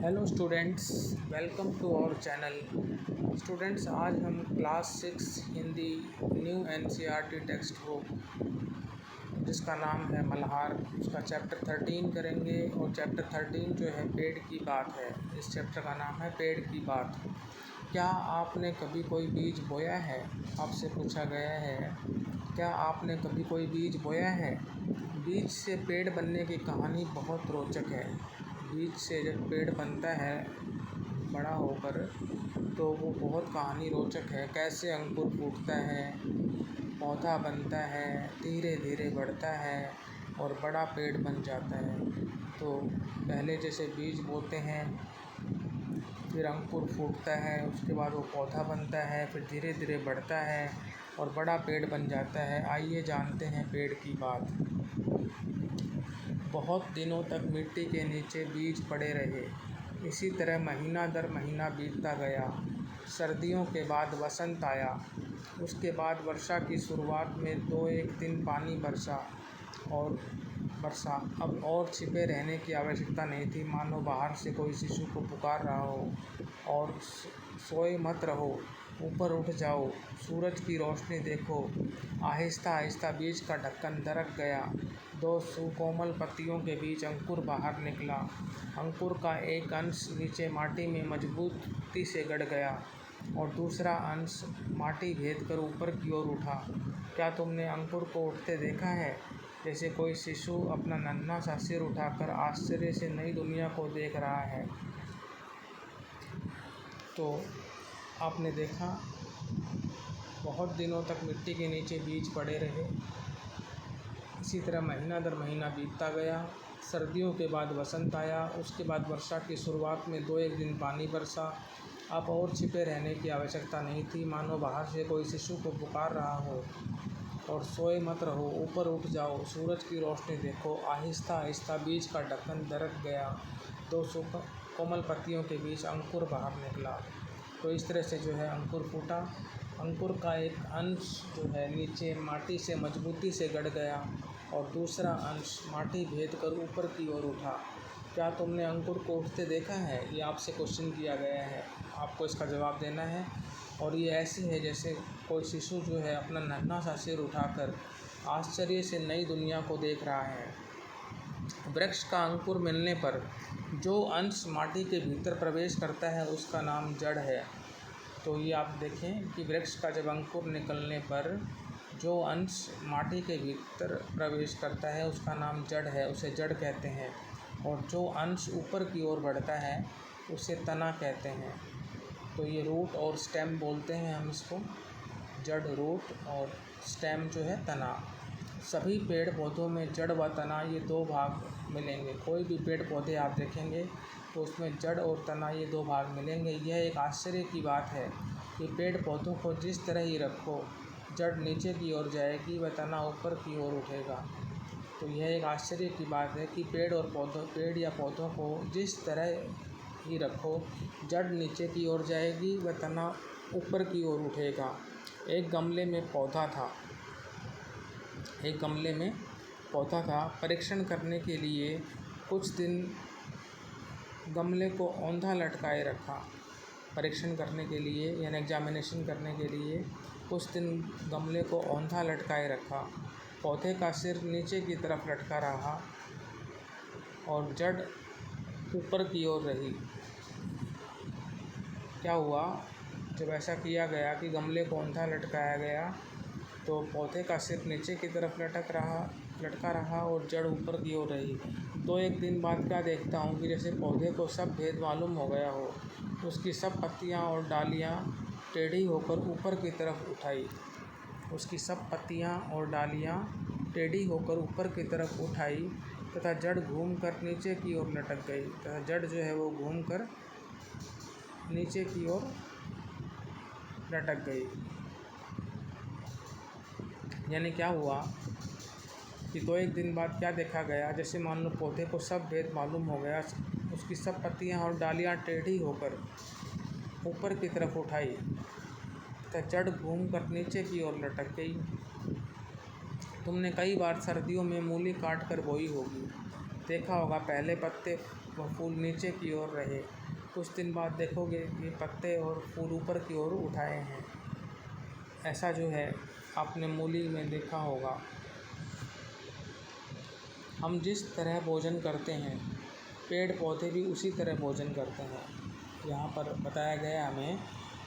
Hello students, welcome to our channel. Students, आज हम class 6 Hindi new NCERT text book जिसका नाम है मल्हार, उसका चैप्टर 13 करेंगे। और चैप्टर 13 जो है पेड़ की बात है। इस चैप्टर का नाम है पेड़ की बात। क्या आपने कभी कोई बीज बोया है? आपसे पूछा गया है, क्या आपने कभी कोई बीज बोया है? बीज से पेड़ बनने की कहानी बहुत रोचक है। बीज से जब पेड़ बनता है बड़ा होकर तो वो बहुत कहानी रोचक है। कैसे अंकुर फूटता है, पौधा बनता है, धीरे धीरे बढ़ता है और बड़ा पेड़ बन जाता है। तो पहले जैसे बीज बोते हैं, फिर अंकुर फूटता है, उसके बाद वो पौधा बनता है, फिर धीरे धीरे बढ़ता है और बड़ा पेड़ बन जाता है। आइए जानते हैं पेड़ की बात। बहुत दिनों तक मिट्टी के नीचे बीज पड़े रहे। इसी तरह महीना दर महीना बीतता गया। सर्दियों के बाद वसंत आया। उसके बाद वर्षा की शुरुआत में 2-1 दिन पानी बरसा। अब और छिपे रहने की आवश्यकता नहीं थी, मानो बाहर से कोई शिशु को पुकार रहा हो। और सोए मत रहो, ऊपर उठ जाओ, सूरज की रोशनी देखो। आहिस्ता आहिस्ता बीज का ढक्कन दरक गया। 2 सुकोमल पत्तियों के बीच अंकुर बाहर निकला। अंकुर का एक अंश नीचे माटी में मजबूती से गड़ गया और दूसरा अंश माटी भेद कर ऊपर की ओर उठा। क्या तुमने अंकुर को उठते देखा है? जैसे कोई शिशु अपना नन्हा सा सिर उठाकर आश्चर्य से नई दुनिया को देख रहा है। तो आपने देखा, बहुत दिनों तक मिट्टी के नीचे बीज पड़े रहे। इसी तरह महीना दर महीना बीतता गया। सर्दियों के बाद वसंत आया। उसके बाद वर्षा की शुरुआत में 2-1 दिन पानी बरसा। अब और छिपे रहने की आवश्यकता नहीं थी, मानो बाहर से कोई शिशु को पुकार रहा हो। और सोए मत रहो, ऊपर उठ जाओ, सूरज की रोशनी देखो। आहिस्ता आहिस्ता बीज का ढक्कन दरक गया। 2 कोमल पत्तियों के बीच अंकुर बाहर निकला। तो इस तरह से जो है अंकुर फूटा। अंकुर का एक अंश जो है नीचे माटी से मजबूती से गड़ गया और दूसरा अंश माटी भेद कर ऊपर की ओर उठा। क्या तुमने अंकुर को उठते देखा है? ये आपसे क्वेश्चन किया गया है, आपको इसका जवाब देना है। और ये ऐसे है जैसे कोई शिशु जो है अपना नन्हा सा सिर उठाकर आश्चर्य से नई दुनिया को देख रहा है। वृक्ष का अंकुर मिलने पर जो अंश माटी के भीतर प्रवेश करता है उसका नाम जड़ है। तो ये आप देखें कि वृक्ष का जब अंकुर निकलने पर जो अंश माटी के भीतर प्रवेश करता है उसका नाम जड़ है, उसे जड़ कहते हैं। और जो अंश ऊपर की ओर बढ़ता है उसे तना कहते हैं। तो ये रूट और स्टेम बोलते हैं हम इसको, जड़ रूट और स्टेम जो है तना। सभी पेड़ पौधों में जड़ व तना ये 2 भाग मिलेंगे। कोई भी पेड़ पौधे आप देखेंगे तो उसमें जड़ और तना ये 2 भाग मिलेंगे। यह एक आश्चर्य की बात है कि पेड़ पौधों को जिस तरह ही रखो, जड़ नीचे की ओर जाएगी व तना ऊपर की ओर उठेगा। तो यह एक आश्चर्य की बात है कि पेड़ या पौधों को जिस तरह ही रखो, जड़ नीचे की ओर जाएगी व तना ऊपर की ओर उठेगा। एक गमले में पौधा था। परीक्षण करने के लिए कुछ दिन गमले को औंधा लटकाए रखा। परीक्षण करने के लिए यानी एग्जामिनेशन करने के लिए कुछ दिन गमले को औंधा लटकाए रखा। पौधे का सिर नीचे की तरफ लटका रहा और जड़ ऊपर की ओर रही। क्या हुआ? जब ऐसा किया गया कि गमले को औंधा लटकाया गया तो पौधे का सिर नीचे की तरफ लटका रहा और जड़ ऊपर की ओर रही। 2-1 दिन बाद क्या देखता हूँ कि जैसे पौधे को सब भेद मालूम हो गया हो। उसकी सब पत्तियाँ और डालियाँ टेढ़ी होकर ऊपर की तरफ उठाई तथा जड़ घूमकर नीचे की ओर लटक गई। तथा जड़ जो है वो घूमकर नीचे की ओर लटक गई। यानी क्या हुआ कि 2-1 दिन बाद क्या देखा गया, जैसे मान लो पौधे को सब भेद मालूम हो गया। उसकी सब पत्तियां और डालियां टेढ़ी होकर ऊपर की तरफ उठाई तथा जड़ घूमकर नीचे की ओर लटक गई। तुमने कई बार सर्दियों में मूली काट कर बोई होगी। देखा होगा पहले पत्ते व फूल नीचे की ओर रहे, कुछ दिन बाद देखोगे कि पत्ते और फूल ऊपर की ओर उठाए हैं। ऐसा जो है आपने मूली में देखा होगा। हम जिस तरह भोजन करते हैं, पेड़ पौधे भी उसी तरह भोजन करते हैं। यहाँ पर बताया गया हमें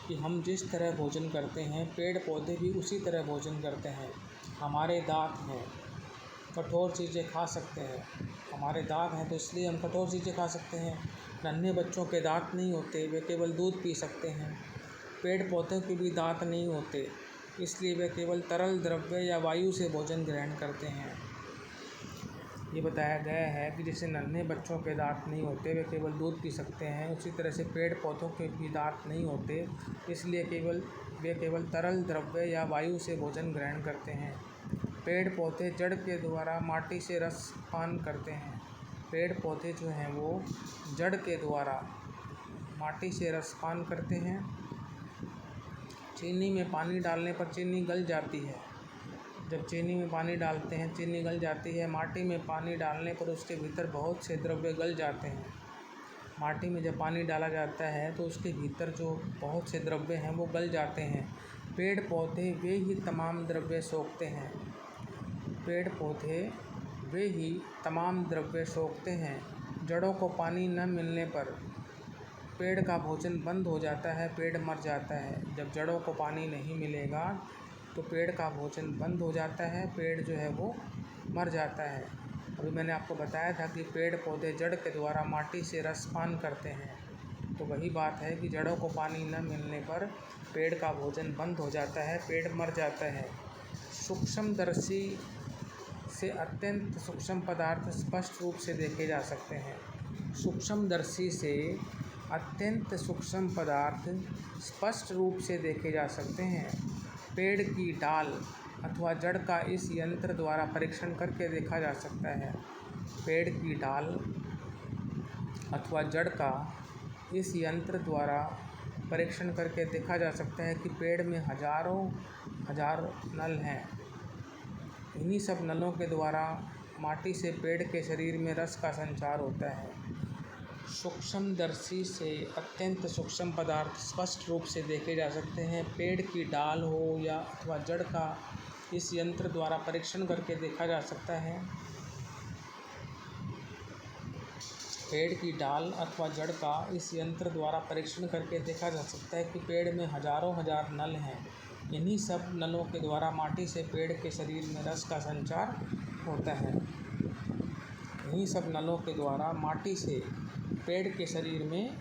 कि हम जिस तरह भोजन करते हैं, पेड़ पौधे भी उसी तरह भोजन करते हैं। हमारे दांत हैं, कठोर चीज़ें खा सकते हैं। हमारे दांत हैं तो इसलिए हम कठोर चीज़ें खा सकते हैं। नन्हे बच्चों के दांत नहीं होते, वे केवल दूध पी सकते हैं। पेड़ पौधों के भी दांत नहीं होते, इसलिए वे केवल तरल द्रव्य या वायु से भोजन ग्रहण करते हैं। ये बताया गया है कि जैसे नन्हे बच्चों के दांत नहीं होते, वे केवल दूध पी सकते हैं, उसी तरह से पेड़ पौधों के भी दांत नहीं होते, इसलिए वे केवल तरल द्रव्य या वायु से भोजन ग्रहण करते हैं। पेड़ पौधे जड़ के द्वारा माटी से रस पान करते हैं। पेड़ पौधे जो हैं वो जड़ के द्वारा माटी से रस पान करते हैं। चीनी में पानी डालने पर चीनी गल जाती है। जब चीनी में पानी डालते हैं, चीनी गल जाती है। माटी में पानी डालने पर उसके भीतर बहुत से द्रव्य गल जाते हैं। माटी में जब पानी डाला जाता है तो उसके भीतर जो बहुत से द्रव्य हैं वो गल जाते हैं। पेड़ पौधे वे ही तमाम द्रव्य सोखते हैं। पेड़ पौधे वे ही तमाम द्रव्य सोखते हैं। जड़ों को पानी न मिलने पर पेड़ का भोजन बंद हो जाता है, पेड़ मर जाता है। जब जड़ों को पानी नहीं मिलेगा तो पेड़ का भोजन बंद हो जाता है, पेड़ जो है वो मर जाता है। अभी मैंने आपको बताया था कि पेड़ पौधे जड़ के द्वारा माटी से रस पान करते हैं, तो वही बात है कि जड़ों को पानी न मिलने पर पेड़ का भोजन बंद हो जाता है, पेड़ मर जाता है। सूक्ष्मदर्शी से अत्यंत सूक्ष्म पदार्थ स्पष्ट रूप से देखे जा सकते हैं। सूक्ष्मदर्शी से अत्यंत सूक्ष्म पदार्थ स्पष्ट रूप से देखे जा सकते हैं। पेड़ की डाल अथवा जड़ का इस यंत्र द्वारा परीक्षण करके देखा जा सकता है। पेड़ की डाल अथवा जड़ का इस यंत्र द्वारा परीक्षण करके देखा जा सकता है कि पेड़ में हजारों हजार नल हैं। इन्हीं सब नलों के द्वारा माटी से पेड़ के शरीर में रस का संचार होता है। सूक्ष्मदर्शी से अत्यंत सूक्ष्म पदार्थ स्पष्ट रूप से देखे जा सकते हैं। पेड़ की डाल हो या अथवा जड़ का इस यंत्र द्वारा परीक्षण करके देखा जा सकता है। पेड़ की डाल अथवा जड़ का इस यंत्र द्वारा परीक्षण करके देखा जा सकता है कि पेड़ में हजारों हजार नल हैं। इन्हीं सब नलों के द्वारा माटी से पेड़ के शरीर में रस का संचार होता है। इन्हीं सब नलों के द्वारा माटी से पेड़ के शरीर में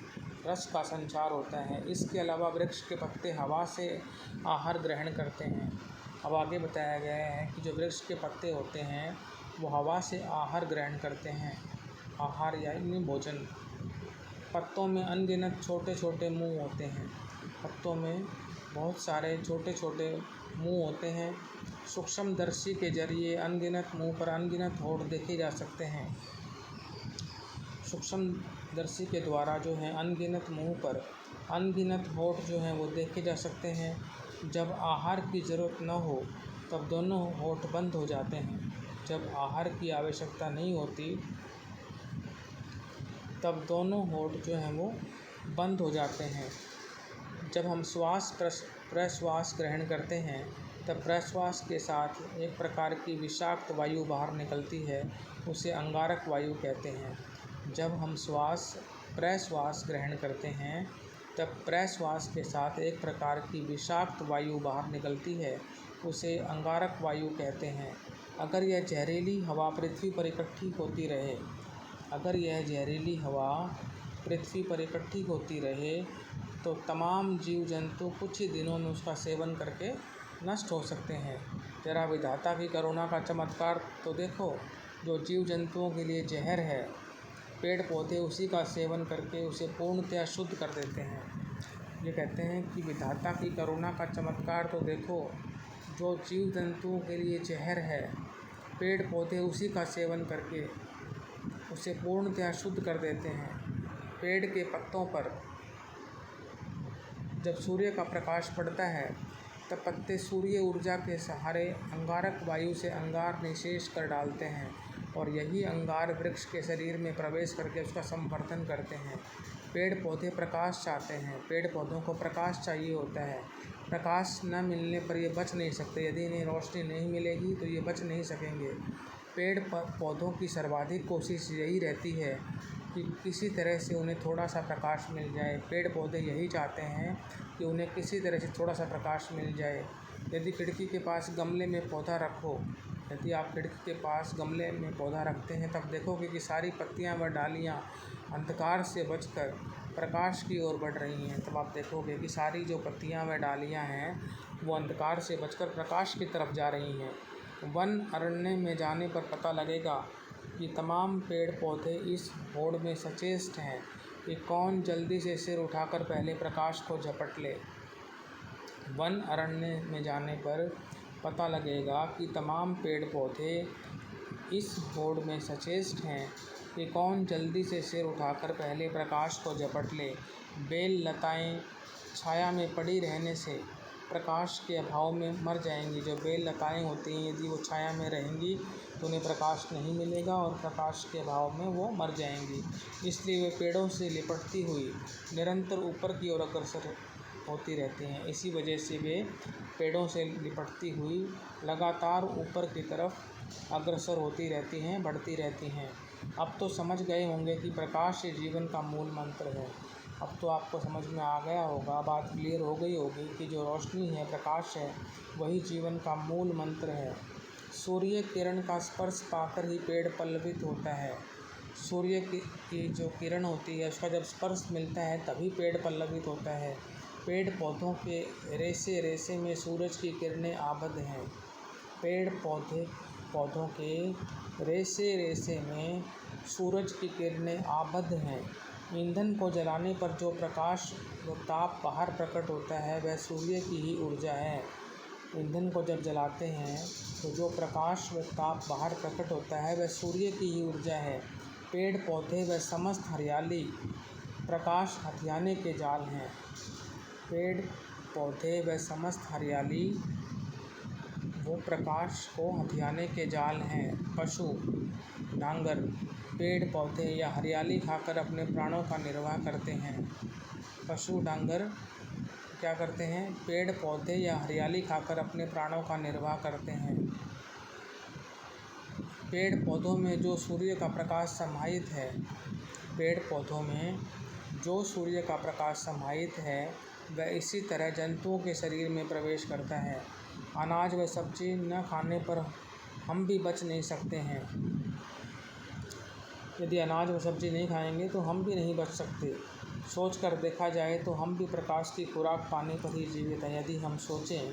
रस का संचार होता है। इसके अलावा वृक्ष के पत्ते हवा से आहार ग्रहण करते हैं। अब आगे बताया गया है कि जो वृक्ष के पत्ते होते हैं वो हवा से आहार ग्रहण करते हैं। आहार यानी भोजन। पत्तों में अनगिनत छोटे छोटे मुंह होते हैं। पत्तों में बहुत सारे छोटे छोटे मुंह होते हैं। सूक्ष्मदर्शी के जरिए अनगिनत मुंह पर अनगिनत होंठ देखे जा सकते हैं। सूक्ष्मदर्शी के द्वारा जो है अनगिनत मुंह पर अनगिनत होंठ जो हैं वो देखे जा सकते हैं। जब आहार की ज़रूरत न हो तब दोनों होंठ बंद हो जाते हैं। जब आहार की आवश्यकता नहीं होती तब दोनों होंठ जो हैं वो बंद हो जाते हैं। जब हम श्वास प्रश्वास ग्रहण करते हैं तब प्रश्वास के साथ एक प्रकार की विषाक्त वायु बाहर निकलती है, उसे अंगारक वायु कहते हैं। जब हम प्रश्वास ग्रहण करते हैं तब प्रश्वास के साथ एक प्रकार की विषाक्त वायु बाहर निकलती है, उसे अंगारक वायु कहते हैं। अगर यह जहरीली हवा पृथ्वी पर इकट्ठी होती रहे तो तमाम जीव जंतु कुछ ही दिनों में उसका सेवन करके नष्ट हो सकते हैं। जरा विधाता की करुणा का चमत्कार तो देखो, जो जीव जंतुओं के लिए जहर है, पेड़ पौधे उसी का सेवन करके उसे पूर्णतया शुद्ध कर देते हैं। ये कहते हैं कि विधाता की करुणा का चमत्कार तो देखो, जो जीव जंतुओं के लिए जहर है, पेड़ पौधे उसी का सेवन करके उसे पूर्णतया शुद्ध कर देते हैं। पेड़ के पत्तों पर जब सूर्य का प्रकाश पड़ता है तब पत्ते सूर्य ऊर्जा के सहारे अंगारक वायु से अंगार निःशेष कर डालते हैं और यही अंगार वृक्ष के शरीर में प्रवेश करके उसका संवर्धन करते हैं। पेड़ पौधे प्रकाश चाहते हैं, पेड़ पौधों को प्रकाश चाहिए होता है। प्रकाश न मिलने पर ये बच नहीं सकते, यदि इन्हें रोशनी नहीं मिलेगी तो ये बच नहीं सकेंगे। पेड़ पौधों की सर्वाधिक कोशिश यही रहती है कि किसी तरह से उन्हें थोड़ा सा प्रकाश मिल जाए। पेड़ पौधे यही चाहते हैं कि उन्हें किसी तरह से थोड़ा सा प्रकाश मिल जाए। यदि खिड़की के पास गमले में पौधा रखो, यदि आप खिड़की के पास गमले में पौधा रखते हैं, तब देखोगे कि सारी पत्तियां व डालियां अंधकार से बचकर प्रकाश की ओर बढ़ रही हैं। तब आप देखोगे कि सारी जो पत्तियां व डालियां हैं वो अंधकार से बचकर प्रकाश की तरफ जा रही हैं। वन अरण्य में जाने पर पता लगेगा कि तमाम पेड़ पौधे इस होड़ में सचेष्ट हैं कि कौन जल्दी से सिर उठाकर पहले प्रकाश को झपट ले। वन अरण्य में जाने पर पता लगेगा कि तमाम पेड़ पौधे इस होड़ में सचेष्ट हैं कि कौन जल्दी से सिर उठाकर पहले प्रकाश को झपट ले। बेल लताएं छाया में पड़ी रहने से प्रकाश के अभाव में मर जाएंगी। जो बेल लताएं होती हैं, यदि वो छाया में रहेंगी तो उन्हें प्रकाश नहीं मिलेगा और प्रकाश के अभाव में वो मर जाएंगी। इसलिए वे पेड़ों से लिपटती हुई निरंतर ऊपर की ओर अग्रसर होती रहती हैं। इसी वजह से वे पेड़ों से लिपटती हुई लगातार ऊपर की तरफ अग्रसर होती रहती हैं, बढ़ती रहती हैं। अब तो समझ गए होंगे कि प्रकाश ही जीवन का मूल मंत्र है। अब तो आपको समझ में आ गया होगा, बात क्लियर हो गई होगी कि जो रोशनी है, प्रकाश है, वही जीवन का मूल मंत्र है। सूर्य किरण का स्पर्श पाकर ही पेड़ पल्लवित होता है। सूर्य की जो किरण होती है उसका जब स्पर्श मिलता है तभी पेड़ पल्लवित होता है। पेड़ पौधों के रेशे रेशे में सूरज की किरणें आबद्ध हैं। पेड़ पौधों के रेशे रेशे में सूरज की किरणें आबद्ध हैं। ईंधन को जलाने पर जो प्रकाश व ताप बाहर प्रकट होता है वह सूर्य की ही ऊर्जा है। ईंधन को जब जलाते हैं तो जो प्रकाश व ताप बाहर प्रकट होता है वह सूर्य की ही ऊर्जा है। पेड़ पौधे व समस्त हरियाली प्रकाश हथियाने के जाल हैं। पेड़ पौधे व समस्त हरियाली वो प्रकाश को हथियाने के जाल हैं। पशु डांगर पेड़ पौधे या हरियाली खाकर अपने प्राणों का निर्वाह करते हैं। पशु डांगर क्या करते हैं? पेड़ पौधे या हरियाली खाकर अपने प्राणों का निर्वाह करते हैं। पेड़ पौधों में जो सूर्य का प्रकाश समाहित है, पेड़ पौधों में जो सूर्य का प्रकाश समाहित है वह इसी तरह जंतुओं के शरीर में प्रवेश करता है। अनाज व सब्जी न खाने पर हम भी बच नहीं सकते हैं। यदि अनाज व सब्जी नहीं खाएंगे तो हम भी नहीं बच सकते। सोच कर देखा जाए तो हम भी प्रकाश की खुराक पाने पर ही जीवित हैं। यदि हम सोचें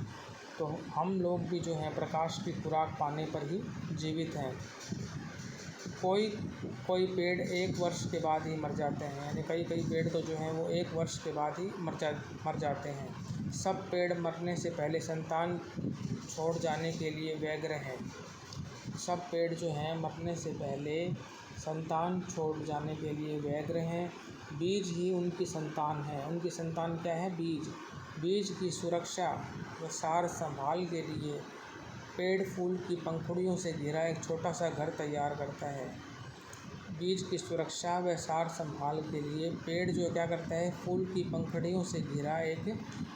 तो हम लोग भी जो हैं प्रकाश की खुराक पाने पर ही जीवित हैं। कोई पेड़ 1 वर्ष के बाद ही मर जाते हैं, यानी कई पेड़ तो जो हैं वो 1 वर्ष के बाद ही मर जाते हैं। सब पेड़ मरने से पहले संतान छोड़ जाने के लिए व्यग्र हैं। सब पेड़ जो हैं मरने से पहले संतान छोड़ जाने के लिए व्यग्र हैं। बीज ही उनकी संतान है। उनकी संतान क्या है? बीज। बीज की सुरक्षा व सार संभाल के लिए पेड़ फूल की पंखुड़ियों से घिरा एक छोटा सा घर तैयार करता है। बीज की सुरक्षा व सार संभाल के लिए पेड़ जो क्या करता है? फूल की पंखुड़ियों से घिरा एक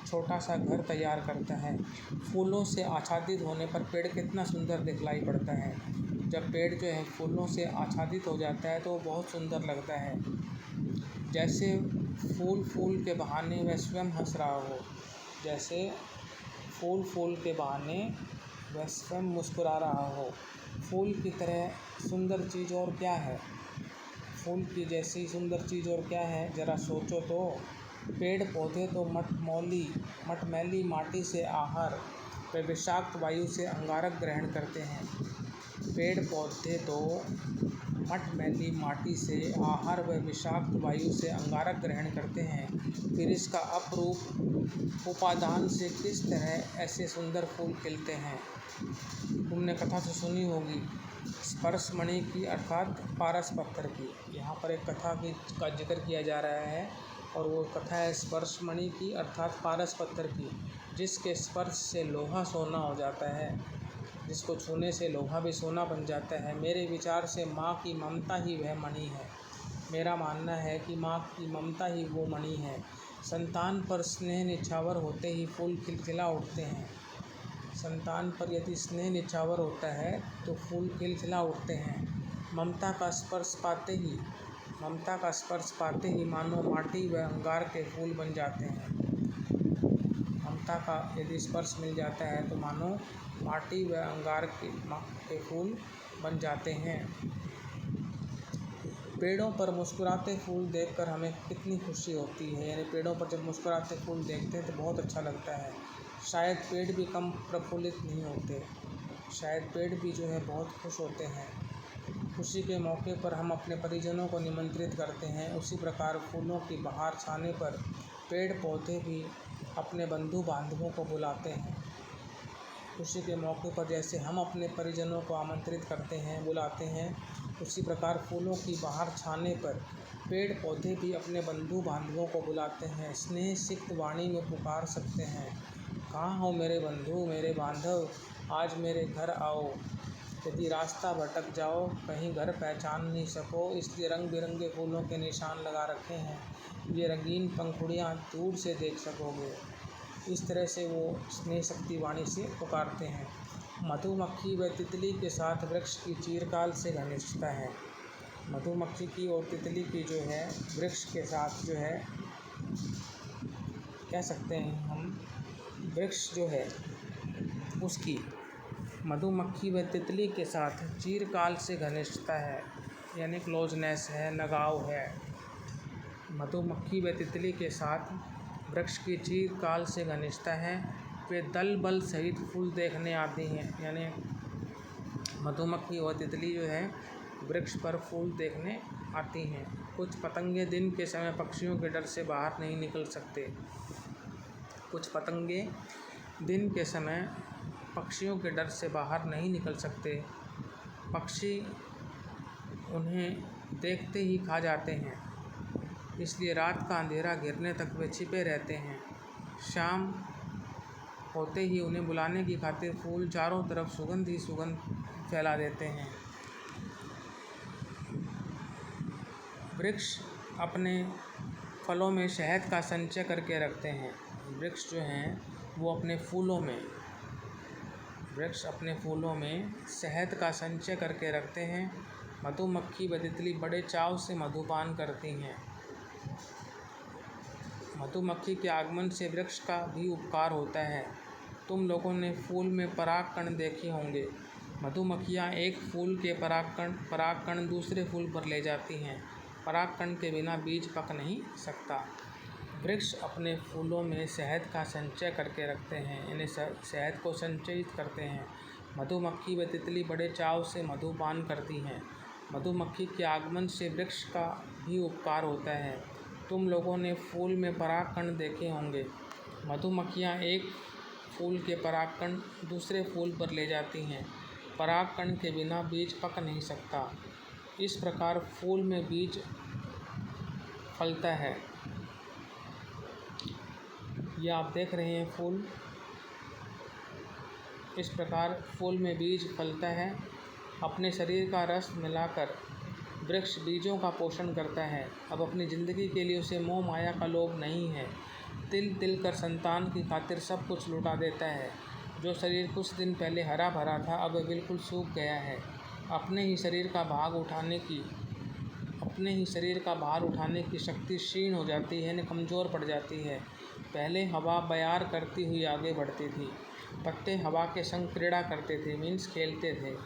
छोटा सा घर तैयार करता है। फूलों से आच्छादित होने पर पेड़ कितना सुंदर दिखलाई पड़ता है। जब पेड़ जो है फूलों से आच्छादित हो जाता है तो वो बहुत सुंदर लगता है। जैसे फूल के बहाने वह स्वयं हंस रहा हो, जैसे फूल के बहाने वह स्वयं मुस्कुरा रहा हो। फूल की तरह सुंदर चीज़ और क्या है? फूल की जैसी सुंदर चीज़ और क्या है? ज़रा सोचो तो। पेड़ पौधे तो मटमैली माटी से आहार व विषाक्त वायु से अंगारक ग्रहण करते हैं। पेड़ पौधे तो मटमैली माटी से आहार व विषाक्त वायु से अंगारक ग्रहण करते हैं, फिर इसका अपरूप उपादान से किस तरह ऐसे सुंदर फूल खिलते हैं। तुमने कथा तो सुनी होगी स्पर्शमणि की अर्थात पारस पत्थर की। यहाँ पर एक कथा का जिक्र किया जा रहा है और वो कथा है स्पर्शमणि की अर्थात पारस पत्थर की, जिसके स्पर्श से लोहा सोना हो जाता है। जिसको छूने से लोहा भी सोना बन जाता है। मेरे विचार से माँ की ममता ही वह मणि है। मेरा मानना है कि माँ की ममता ही वो मणि है। संतान पर स्नेह निछावर होते ही फूल खिलखिला उठते हैं। संतान पर यदि स्नेह निछावर होता है तो फूल खिलखिला उठते हैं। ममता का स्पर्श पाते ही मानो माटी व अंगार के फूल बन जाते हैं। ममता का यदि स्पर्श मिल जाता है तो मानो माटी व अंगार के फूल बन जाते हैं। पेड़ों पर मुस्कुराते फूल देखकर हमें कितनी खुशी होती है। यानी पेड़ों पर जब मुस्कुराते फूल देखते हैं तो बहुत अच्छा लगता है। शायद पेड़ भी कम प्रफुल्लित नहीं होते, शायद पेड़ भी जो है बहुत खुश होते हैं। खुशी के मौके पर हम अपने परिजनों को निमंत्रित करते हैं, उसी प्रकार फूलों की बहार छाने पर पेड़ पौधे भी अपने बंधु बांधवों को बुलाते हैं। खुशी के मौके पर जैसे हम अपने परिजनों को आमंत्रित करते हैं, बुलाते हैं, उसी प्रकार फूलों की बहार छाने पर पेड़ पौधे भी अपने बंधु बांधवों को बुलाते हैं। स्नेह सिक्त वाणी में पुकार सकते हैं, कहाँ हो मेरे बंधु मेरे बांधव, आज मेरे घर आओ। यदि रास्ता भटक जाओ, कहीं घर पहचान नहीं सको, इसलिए रंग बिरंगे फूलों के निशान लगा रखे हैं। ये रंगीन पंखुड़ियाँ दूर से देख सकोगे। इस तरह से वो स्नेह शक्ति वाणी से पुकारते हैं। मधुमक्खी व तितली के साथ वृक्ष की चिरकाल से घनिष्ठता है। मधुमक्खी की और तितली की जो है वृक्ष के साथ जो है कह सकते हैं हम, वृक्ष जो है उसकी मधुमक्खी व तितली के साथ चिरकाल से घनिष्ठता है, यानी क्लोजनेस है, लगाव है। मधुमक्खी व तितली के साथ वृक्ष की चिरकाल से घनिष्ठता है। वे दल बल सहित फूल देखने आती हैं, यानी मधुमक्खी और तितली जो है वृक्ष पर फूल देखने आती हैं। कुछ पतंगे दिन के समय पक्षियों के डर से बाहर नहीं निकल सकते। कुछ पतंगे दिन के समय पक्षियों के डर से बाहर नहीं निकल सकते। पक्षी उन्हें देखते ही खा जाते हैं, इसलिए रात का अंधेरा गिरने तक वे छिपे रहते हैं। शाम होते ही उन्हें बुलाने की खातिर फूल चारों तरफ सुगंध ही सुगंध फैला देते हैं। वृक्ष अपने फलों में शहद का संचय करके रखते हैं। वृक्ष जो हैं वो अपने फूलों में शहद का संचय करके रखते हैं। मधुमक्खी व तितली बड़े चाव से मधुपान करती हैं। मधुमक्खी के आगमन से वृक्ष का भी उपकार होता है। तुम लोगों ने फूल में परागकण देखे होंगे। मधुमक्खियाँ एक फूल के परागकण दूसरे फूल पर ले जाती हैं। परागकण के बिना बीज पक नहीं सकता। वृक्ष अपने फूलों में शहद का संचय करके रखते हैं, यानी शहद को संचयित करते हैं। मधुमक्खी व तितली बड़े चाव से मधुपान करती हैं। मधुमक्खी के आगमन से वृक्ष का भी उपकार होता है। तुम लोगों ने फूल में परागकण देखे होंगे। मधुमक्खियाँ एक फूल के परागकण दूसरे फूल पर ले जाती हैं। परागकण के बिना बीज पक नहीं सकता। इस प्रकार फूल में बीज फलता है। यह आप देख रहे हैं फूल, इस प्रकार फूल में बीज फलता है। अपने शरीर का रस मिलाकर वृक्ष बीजों का पोषण करता है। अब अपनी ज़िंदगी के लिए उसे मोह माया का लोभ नहीं है। तिल तिल कर संतान की खातिर सब कुछ लुटा देता है। जो शरीर कुछ दिन पहले हरा भरा था अब बिल्कुल सूख गया है। अपने ही शरीर का भार उठाने की शक्ति क्षीण हो जाती है, यानी कमज़ोर पड़ जाती है। पहले हवा बयार करती हुई आगे बढ़ती थी। पत्ते हवा के संग क्रीड़ा करते थे, मीन्स खेलते थे।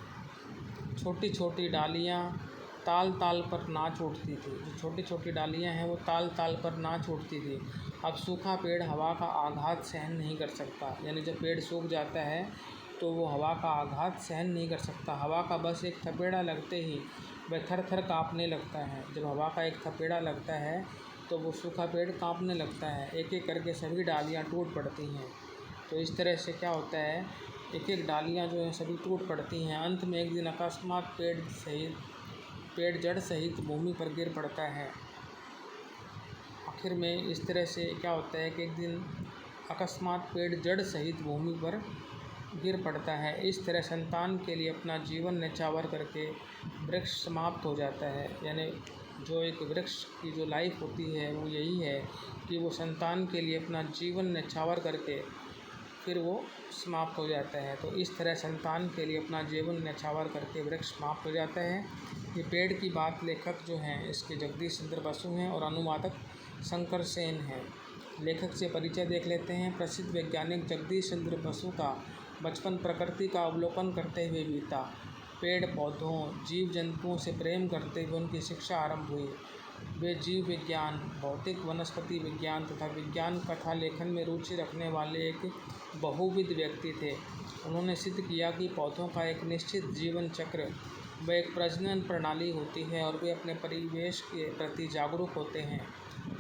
छोटी छोटी डालियाँ ताल ताल पर नाच उठती थी। जो छोटी छोटी डालियाँ हैं वो ताल ताल पर नाच उठती थी। अब सूखा पेड़ हवा का आघात सहन नहीं कर सकता, यानी जब पेड़ सूख जाता है तो वो हवा का आघात सहन नहीं कर सकता। हवा का बस एक थपेड़ा लगते ही वह थर थर काँपने लगता है। जब हवा का एक थपेड़ा लगता है तो वो सूखा पेड़ काँपने लगता है। एक एक करके सभी डालियाँ टूट पड़ती हैं। तो इस तरह से क्या होता है, एक एक डालियाँ जो हैं सभी टूट पड़ती हैं। अंत में एक दिन अकस्मात पेड़ जड़ सहित भूमि पर गिर पड़ता है। आखिर में इस तरह से क्या होता है कि एक दिन अकस्मात पेड़ जड़ सहित भूमि पर गिर पड़ता है। इस तरह संतान के लिए अपना जीवन न्यौछावर करके वृक्ष समाप्त हो जाता है। यानी जो एक वृक्ष की जो लाइफ होती है वो यही है कि वो संतान के लिए अपना जीवन न्यौछावर करके फिर वो समाप्त हो जाता है। तो इस तरह संतान के लिए अपना जीवन न्यौछावर करके वृक्ष समाप्त हो जाता है। ये पेड़ की बात लेखक जो हैं इसके जगदीश चंद्र बसु हैं और अनुवादक शंकर सेन हैं। लेखक से परिचय देख लेते हैं। प्रसिद्ध वैज्ञानिक जगदीश चंद्र बसु का बचपन प्रकृति का अवलोकन करते हुए बीता। पेड़ पौधों जीव जंतुओं से प्रेम करते हुए उनकी शिक्षा आरंभ हुई। वे जीव विज्ञान, भौतिक, वनस्पति विज्ञान तथा विज्ञान कथा लेखन में रुचि रखने वाले एक बहुविध व्यक्ति थे। उन्होंने सिद्ध किया कि पौधों का एक निश्चित जीवन चक्र व एक प्रजनन प्रणाली होती है और वे अपने परिवेश के प्रति जागरूक होते हैं।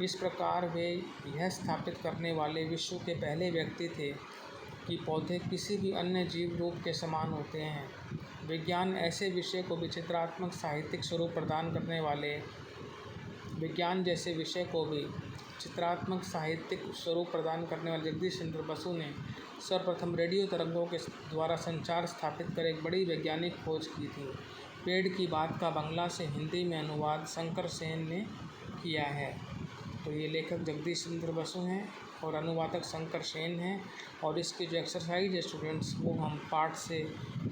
इस प्रकार वे यह स्थापित करने वाले विश्व के पहले व्यक्ति थे कि पौधे किसी भी अन्य जीव रूप के समान होते हैं। विज्ञान ऐसे विषय को विचित्रात्मक साहित्यिक स्वरूप प्रदान करने वाले विज्ञान जैसे विषय को भी चित्रात्मक साहित्यिक स्वरूप प्रदान करने वाले जगदीश चंद्र बसु ने सर्वप्रथम रेडियो तरंगों के द्वारा संचार स्थापित कर एक बड़ी वैज्ञानिक खोज की थी। पेड़ की बात का बांग्ला से हिंदी में अनुवाद शंकर सेन ने किया है। तो ये लेखक जगदीश चंद्र बसु हैं और अनुवादक शंकर सेन हैं। और इसके जो एक्सरसाइज है स्टूडेंट्स वो हम पार्ट से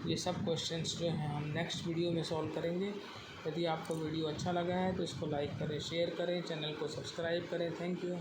ये सब क्वेश्चंस जो हैं हम नेक्स्ट वीडियो में सॉल्व करेंगे। यदि आपको वीडियो अच्छा लगा है तो इसको लाइक करें, शेयर करें, चैनल को सब्सक्राइब करें। Thank you.